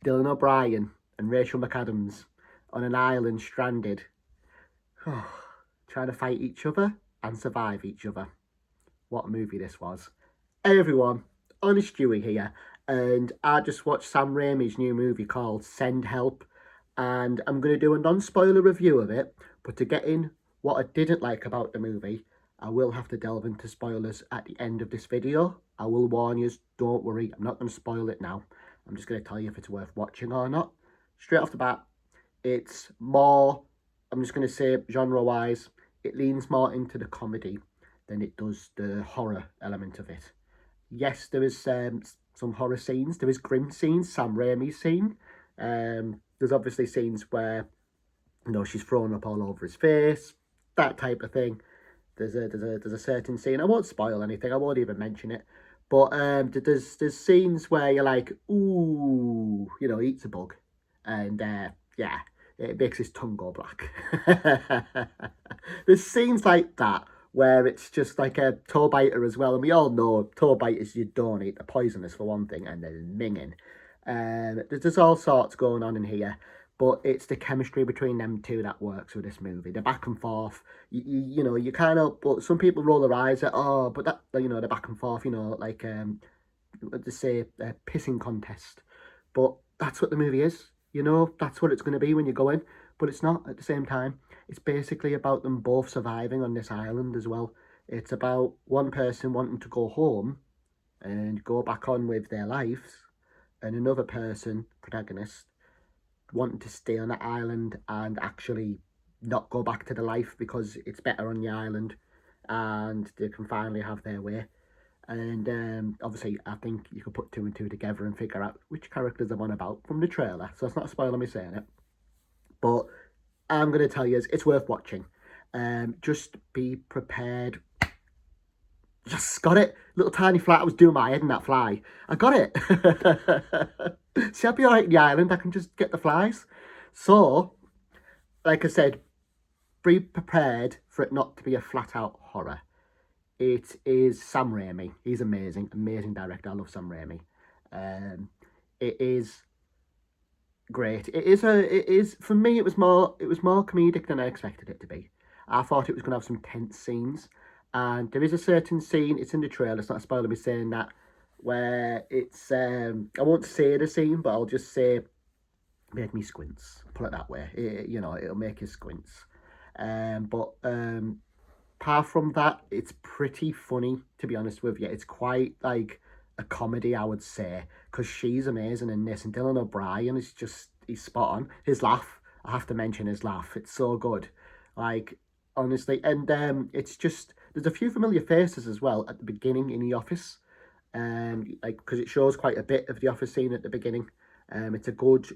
Dylan O'Brien and Rachel McAdams on an island stranded, trying to fight each other and survive each other. What a movie this was. Hey everyone, Honest Hughie here, and I just watched Sam Raimi's new movie called Send Help, and I'm going to do a non-spoiler review of it, but to get in what I didn't like about the movie, I will have to delve into spoilers at the end of this video. I will warn you, don't worry, I'm not going to spoil it now. I'm just going to tell you if it's worth watching or not. Straight off the bat, it's more, I'm just going to say genre-wise, it leans more into the comedy than it does the horror element of it. Yes, there is some horror scenes, there is grim scenes, Sam Raimi's scene. There's obviously scenes where, you know, she's thrown up all over his face, that type of thing. There's a certain scene, I won't spoil anything, I won't even mention it, but there's scenes where you're like, ooh, you know, he eats a bug, and yeah, it makes his tongue go black. There's scenes like that where it's just like a toe biter as well, and we all know toe biters you don't eat, they're poisonous for one thing, and they're minging. There's all sorts going on in here, but it's the chemistry between them two that works with this movie. The back and forth, you know, you kind of, but some people roll their eyes at, oh, but that, you know, the back and forth, you know, like, let's say, a pissing contest. But that's what the movie is, you know, that's what it's going to be when you go in, but it's not at the same time. It's basically about them both surviving on this island as well. It's about one person wanting to go home and go back on with their lives, and another person, protagonist, wanting to stay on the island and actually not go back to the life because it's better on the island and they can finally have their way. And obviously, I think you can put two and two together and figure out which characters I'm on about from the trailer. So it's not a spoiler me saying it. But I'm going to tell you, it's worth watching. Just be prepared. Just got it. Little tiny fly. I was doing my head in that fly. I got it. See, I'll be alright in the island. I can just get the flies. So, like I said, be prepared for it not to be a flat-out horror. It is Sam Raimi. He's amazing. Amazing director. I love Sam Raimi. It is great. It is for me, it was more comedic than I expected it to be. I thought it was going to have some tense scenes. And there is a certain scene, it's in the trailer, it's not a spoiler me saying that, where it's, I won't say the scene, but I'll just say, made me squints, put it that way. You know, it'll make you squints. But apart from that, it's pretty funny, to be honest with you. It's quite like a comedy, I would say, because she's amazing in this, and Dylan O'Brien is just, he's spot on. His laugh, I have to mention his laugh, it's so good. Like, honestly, and it's just, there's a few familiar faces as well at the beginning in the office, like, because it shows quite a bit of the office scene at the beginning. It's a good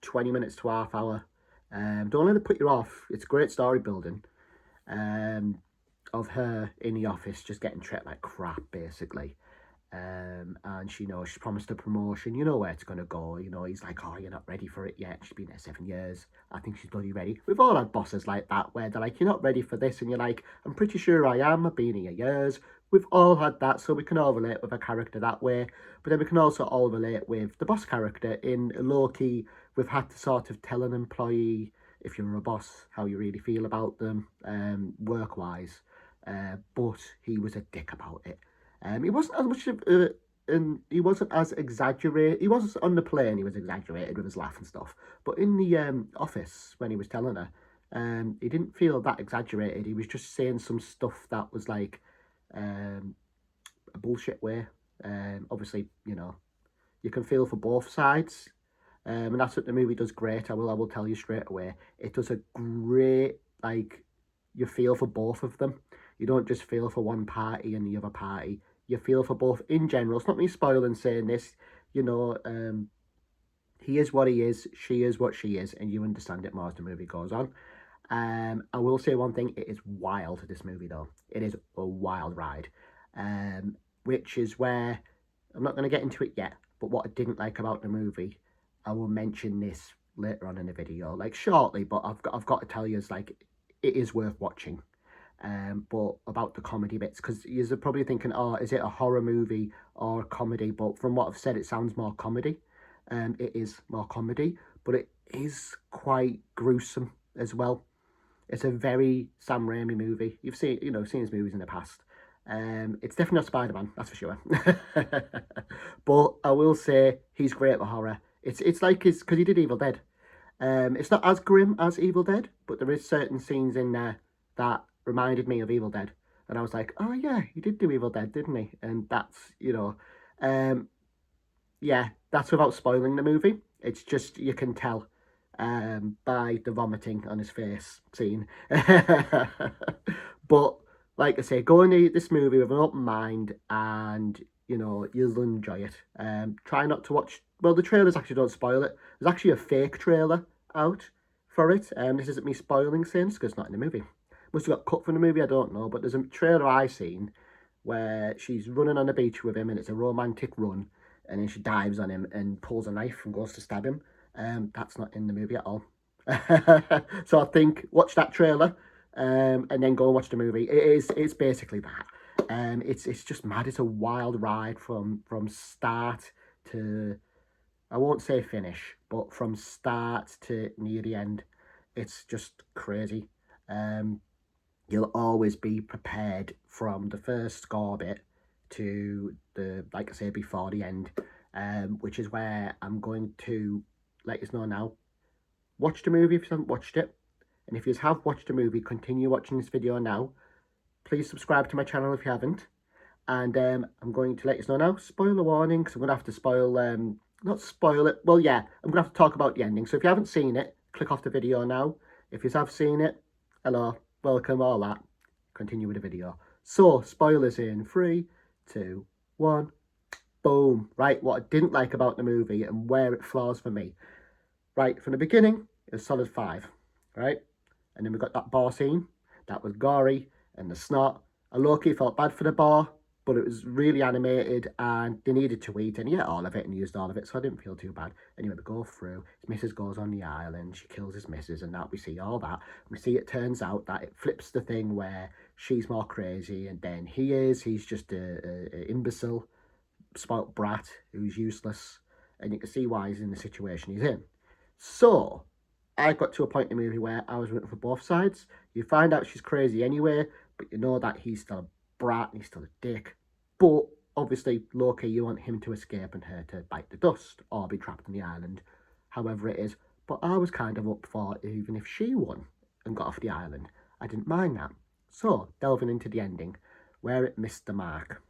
20 minutes to half hour. Don't let it put you off. It's great story building of her in the office just getting treated like crap, basically. And she knows she's promised a promotion, you know where it's going to go, you know, he's like, oh, you're not ready for it yet, she's been there 7 years, I think she's bloody ready. We've all had bosses like that, where they're like, you're not ready for this, and you're like, I'm pretty sure I am, I've been here years. We've all had that, so we can all relate with a character that way, but then we can also all relate with the boss character. In low-key, we've had to sort of tell an employee, if you're a boss, how you really feel about them, work-wise, but he was a dick about it. He wasn't as much of, and he wasn't as exaggerated. He was on the plane, he was exaggerated with his laugh and stuff. But in the office, when he was telling her, he didn't feel that exaggerated. He was just saying some stuff that was like a bullshit way. Obviously, you know, you can feel for both sides. And that's what the movie does great. I will tell you straight away. It does a great, like, you feel for both of them. You don't just feel for one party and the other party. You feel for both in general. It's not me spoiling saying this. You know, he is what he is. She is what she is. And you understand it more as the movie goes on. I will say one thing. It is wild, this movie, though. It is a wild ride. Which is where, I'm not going to get into it yet. But what I didn't like about the movie, I will mention this later on in the video. Like, shortly, but I've got to tell you, it's like, it is worth watching. But about the comedy bits, because you're probably thinking, oh, is it a horror movie or a comedy? But from what I've said, it sounds more comedy. It is more comedy, but it is quite gruesome as well. It's a very Sam Raimi movie. You've seen his movies in the past. It's definitely not Spider-Man, that's for sure. But I will say he's great with horror. It's like his, because he did Evil Dead. It's not as grim as Evil Dead, but there is certain scenes in there that reminded me of Evil Dead, and I was like, oh yeah, he did do Evil Dead, didn't he? And that's um, yeah, that's without spoiling the movie. It's just you can tell by the vomiting on his face scene. But like I say, go into this movie with an open mind, and you'll enjoy it. Try not to watch. Well, the trailers actually don't spoil it. There's actually a fake trailer out for it. This isn't me spoiling things because it's not in the movie. Must have got cut from the movie. I don't know, but there's a trailer I seen where she's running on the beach with him, and it's a romantic run, and then she dives on him and pulls a knife and goes to stab him. That's not in the movie at all. So I think watch that trailer, and then go and watch the movie. It's basically that. It's just mad. It's a wild ride from start to, I won't say finish, but from start to near the end. It's just crazy. You'll always be prepared from the first score bit to the, like I say, before the end, which is where I'm going to let you know now. Watch the movie if you haven't watched it, and if you have watched the movie, continue watching this video now. Please subscribe to my channel if you haven't, and I'm going to let you know now. Spoiler warning, because I'm going to have to spoil, not spoil it, well yeah, I'm going to have to talk about the ending. So if you haven't seen it, click off the video now. If you have seen it, hello, welcome, all that. Continue with the video. So, spoilers in 3, 2, 1, boom. Right, what I didn't like about the movie and where it flaws for me. Right, from the beginning, it was solid 5, right? And then we got that bar scene. That was gory, and the snot. I low-key felt bad for the bar, but it was really animated, and they needed to eat, and he ate all of it and used all of it, so I didn't feel too bad. Anyway, we go through. His missus goes on the island, she kills his missus, and that we see all that. We see it turns out that it flips the thing where she's more crazy, and then he's just a imbecile, spoilt brat who's useless, and you can see why he's in the situation he's in. So, I got to a point in the movie where I was rooting for both sides. You find out she's crazy anyway, but you know that he's still a brat and he's still a dick. But obviously, Loki, you want him to escape and her to bite the dust or be trapped on the island, however it is. But I was kind of up for even if she won and got off the island. I didn't mind that. So, delving into the ending, where it missed the mark,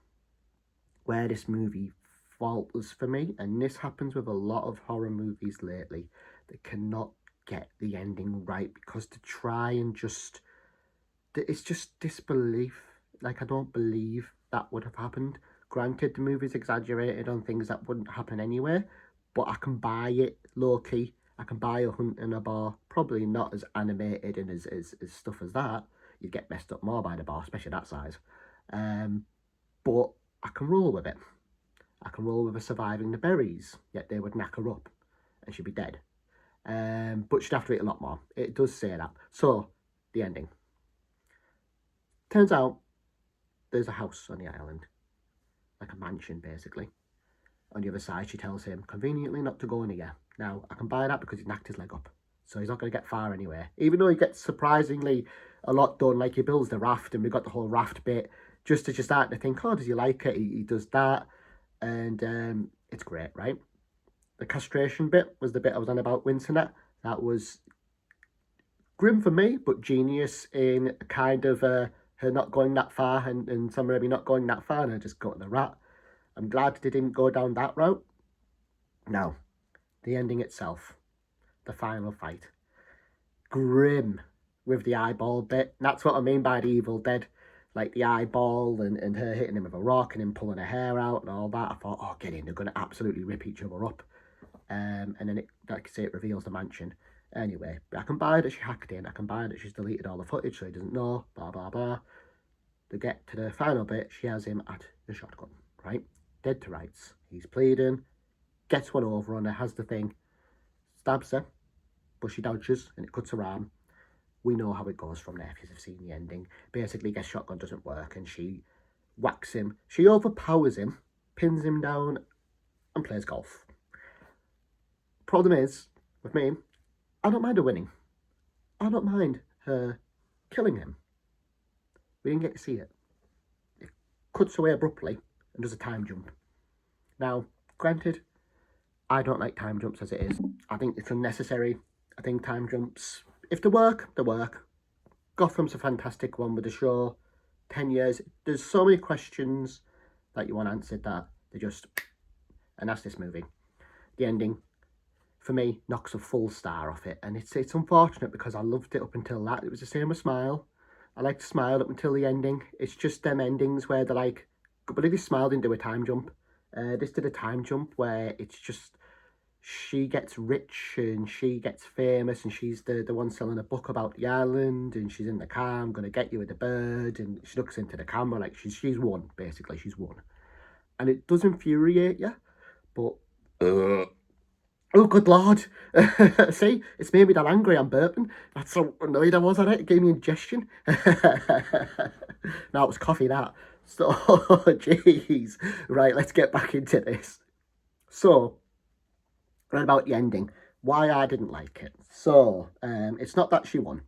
where this movie falters for me, and this happens with a lot of horror movies lately. They cannot get the ending right because to try and just, it's just disbelief. Like, I don't believe that would have happened. Granted, the movie's exaggerated on things that wouldn't happen anyway, but I can buy it low-key. I can buy a hunt in a bar, probably not as animated and as stuff as that. You'd get messed up more by the bar, especially that size. But I can roll with it. I can roll with her surviving the berries, yet they would knack her up and she'd be dead. But she'd have to eat a lot more. It does say that. So, the ending. Turns out there's a house on the island, like a mansion basically. On the other side, she tells him conveniently not to go near. Now, I can buy that because he's knocked his leg up, so he's not going to get far anyway. Even though he gets surprisingly a lot done, like he builds the raft, and we got the whole raft bit, just as you start to think, oh, does he like it? He does that, and it's great, right? The castration bit was the bit I was on about wincing at. That was grim for me, but genius in kind of her not going that far and Sam Raimi not going that far and her just going the rat. I'm glad they didn't go down that route. Now, the ending itself, the final fight. Grim with the eyeball bit. That's what I mean by the Evil Dead. Like the eyeball and her hitting him with a rock and him pulling her hair out and all that. I thought, oh, get in, they're going to absolutely rip each other up. And then, it, like I say, it reveals the mansion. Anyway, I can buy that she hacked in. I can buy that she's deleted all the footage so he doesn't know, blah, blah, blah. To get to the final bit, she has him at the shotgun, right? Dead to rights. He's pleading, gets one over on her, has the thing, stabs her, but she dodges and it cuts her arm. We know how it goes from there if you've seen the ending. Basically, guess shotgun doesn't work and she whacks him. She overpowers him, pins him down and plays golf. Problem is, with me, I don't mind her winning. I don't mind her killing him. We didn't get to see it. It cuts away abruptly and does a time jump. Now, granted, I don't like time jumps as it is. I think it's unnecessary. I think time jumps, if they work, they work. Gotham's a fantastic one with the show. 10 years. There's so many questions that you want answered that they just... And that's this movie. The ending, for me, knocks a full star off it. And it's unfortunate because I loved it up until that. It was the same with Smile. I liked Smile up until the ending. It's just them endings where they're like... But if you Smile didn't do a time jump. This did a time jump where it's just... She gets rich and she gets famous and she's the one selling a book about the island and she's in the car, I'm going to get you with a bird, and she looks into the camera like she's won, basically, she's won. And it does infuriate you, but... Oh, good Lord. See, it's made me that angry, I'm burping. That's how annoyed I was at it. It gave me indigestion. No, it was coffee, that. So, jeez. Right, let's get back into this. So... Right about the ending, why I didn't like it. So, it's not that she won.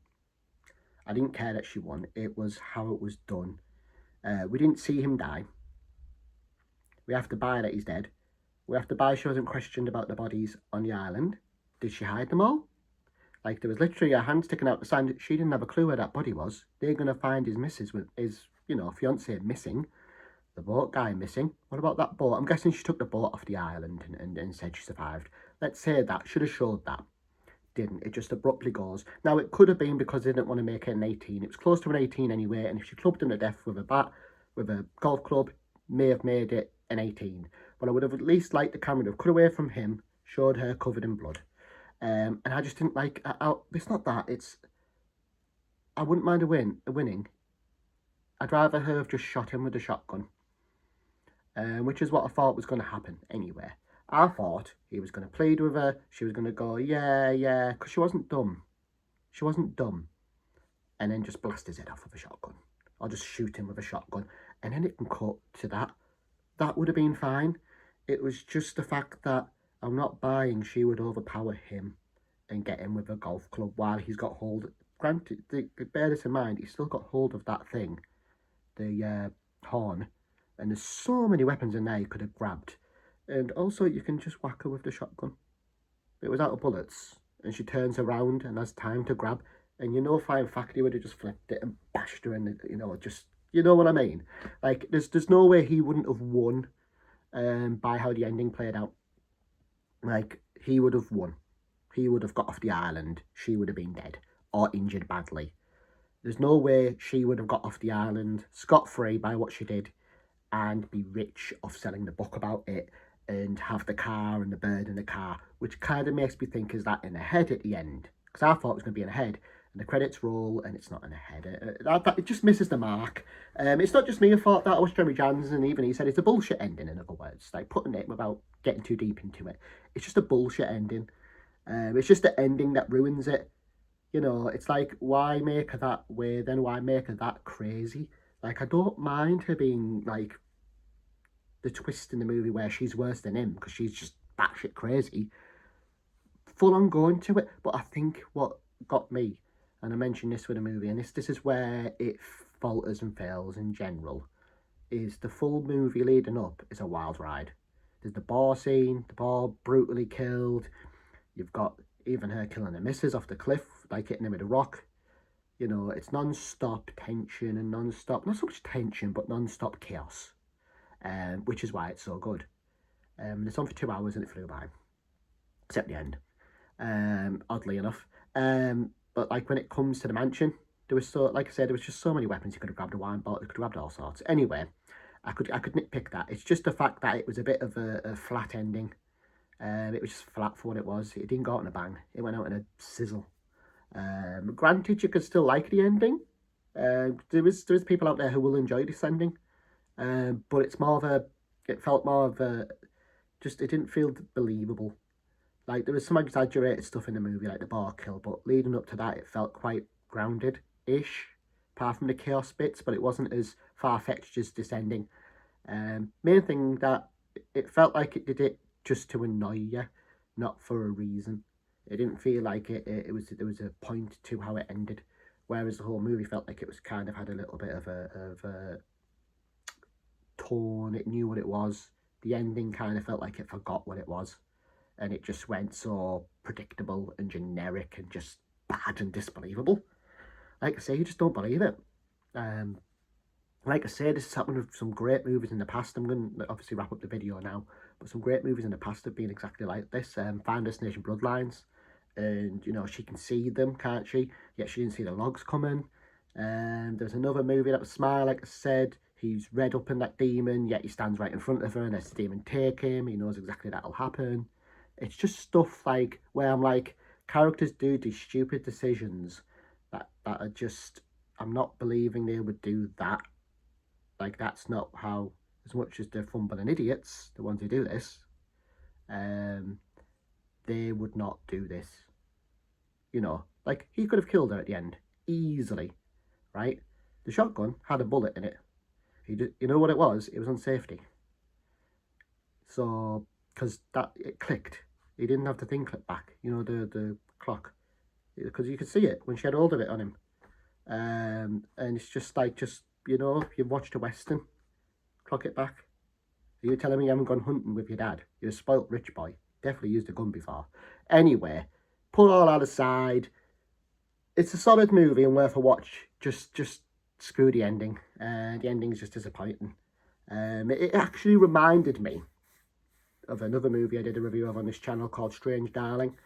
I didn't care that she won. It was how it was done. We didn't see him die. We have to buy that he's dead. We have to buy she wasn't questioned about the bodies on the island. Did she hide them all? Like, there was literally a hand sticking out the sand. She didn't have a clue where that body was. They're going to find his missus with his, fiancé missing. The boat guy missing. What about that boat? I'm guessing she took the boat off the island and said she survived. Let's say that. Should have showed that. Didn't. It just abruptly goes. Now, it could have been because they didn't want to make it an 18. It was close to an 18 anyway, and if she clubbed him to death with a bat, with a golf club, may have made it an 18. But I would have at least liked the camera to have cut away from him, showed her covered in blood. And I just didn't like... it's not that. It's... I wouldn't mind a winning. I'd rather her have just shot him with a shotgun. Which is what I thought was going to happen anyway. I thought he was going to plead with her. She was going to go, yeah, because she wasn't dumb. She wasn't dumb. And then just blast his head off with a shotgun. Or just shoot him with a shotgun. And then it can cut to that. That would have been fine. It was just the fact that I'm not buying she would overpower him and get him with a golf club while he's got hold. Granted, bear this in mind, he's still got hold of that thing. The horn. And there's so many weapons in there you could have grabbed. And also, you can just whack her with the shotgun. It was out of bullets. And she turns around and has time to grab. And fine fact, he would have just flipped it and bashed her in the, just... You know what I mean? Like, there's no way he wouldn't have won by how the ending played out. Like, he would have won. He would have got off the island. She would have been dead. Or injured badly. There's no way she would have got off the island scot-free by what she did and be rich off selling the book about it and have the car and the bird in the car, which kind of makes me think, is that in her head at the end? Because I thought it was going to be in her head, and the credits roll, and it's not in her head. It just misses the mark. It's not just me who thought that. I was Jeremy Jans, and even he said it's a bullshit ending, in other words. Like, putting it without getting too deep into it. It's just a bullshit ending. It's just the ending that ruins it. It's like, why make her that way, then why make her that crazy? Like, I don't mind her being, like, the twist in the movie where she's worse than him because she's just batshit crazy. Full on going to it. But I think what got me, and I mentioned this with the movie, and this is where it falters and fails in general, is the full movie leading up is a wild ride. There's the bar scene, the bar brutally killed. You've got even her killing the missus off the cliff, like hitting him with a rock. It's non-stop tension and non-stop, not so much tension, but non-stop chaos. Which is why it's so good. It's on for 2 hours and it flew by. Except the end. Oddly enough. But like when it comes to the mansion, there was like I said, there was just so many weapons. You could have grabbed a wine bottle, you could have grabbed all sorts. Anyway, I could nitpick that. It's just the fact that it was a bit of a flat ending. It was just flat for what it was. It didn't go out in a bang. It went out in a sizzle. Granted, you could still like the ending. There is people out there who will enjoy this ending. But it's more of it felt more of it didn't feel believable. Like, there was some exaggerated stuff in the movie, like the bar kill, but leading up to that, it felt quite grounded-ish, apart from the chaos bits, but it wasn't as far-fetched as this ending. Main thing that it felt like it did it just to annoy you. not for a reason. It didn't feel like there was a point to how it ended, whereas the whole movie felt like it was kind of had a little bit of a tone. It knew what it was. The ending kind of felt like it forgot what it was, and it just went so predictable and generic and just bad and disbelievable. Like I say, you just don't believe it. Um, like I say, this has happened with some great movies in the past. I'm going to obviously wrap up the video now, but some great movies in the past have been exactly like this. Final Destination Bloodlines, and you know, she can see them, can't she? Yet she didn't see the logs coming. There's another movie that was Smile, like I said. He's read up in that demon, yet he stands right in front of her and lets the demon take him. He knows exactly that'll happen. It's just stuff like where I'm like, characters do these stupid decisions that are just, I'm not believing they would do that. Like, that's not how, as much as they're fumbling idiots, the ones who do this, they would not do this. You know, like, he could have killed her at the end, easily, right? The shotgun had a bullet in it. You know what it was? It was on safety. So, because it clicked. He didn't have the thing click back, you know, the clock. Because you could see it when she had hold of it on him. And it's just like, you know, you've watched a Western, clock it back. Are you telling me you haven't gone hunting with your dad? You're a spoilt rich boy. Definitely used a gun before. Anyway, put all that aside. It's a solid movie and worth a watch. Just screw the ending. The ending's just disappointing. It actually reminded me of another movie I did a review of on this channel called Strange Darling,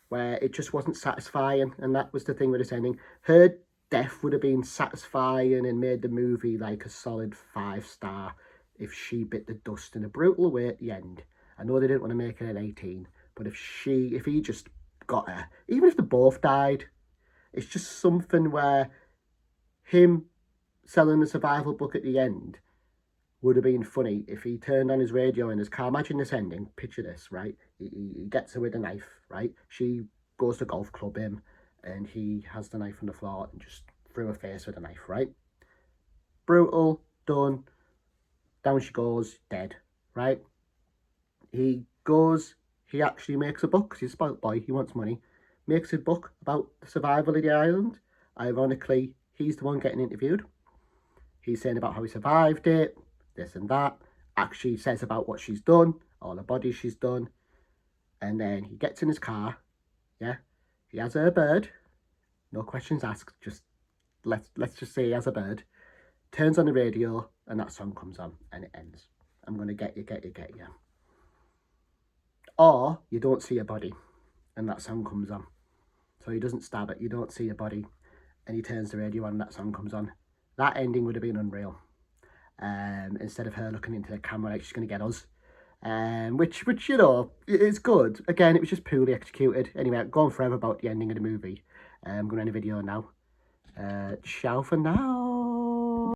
where it just wasn't satisfying, and that was the thing with this ending. Her death would have been satisfying and made the movie like a solid 5-star if she bit the dust in a brutal way at the end. I know they didn't want to make her an 18, but if he just got her, even if they both died, it's just something where him selling the survival book at the end would have been funny if he turned on his radio in his car. Imagine this ending. Picture this, right? He gets her with a knife, right? She goes to golf club him, and he has the knife on the floor and just threw her face with a knife, right? Brutal, done. Down she goes, dead, right? He actually makes a book, because he's a spoilt boy, he wants money. Makes a book about the survival of the island. Ironically, he's the one getting interviewed. He's saying about how he survived it, this and that. Actually says about what she's done, all the bodies she's done. And then he gets in his car, yeah. He has her bird, no questions asked, just let's just say he has a bird. Turns on the radio and that song comes on and it ends. I'm gonna get you. Or you don't see a body and that song comes on. So he doesn't stab it, you don't see a body, and he turns the radio on and that song comes on. That ending would have been unreal. Instead of her looking into the camera like she's going to get us. Which you know, it's good. Again, it was just poorly executed. Anyway, I'm going forever about the ending of the movie. I'm going to end the video now. Ciao for now.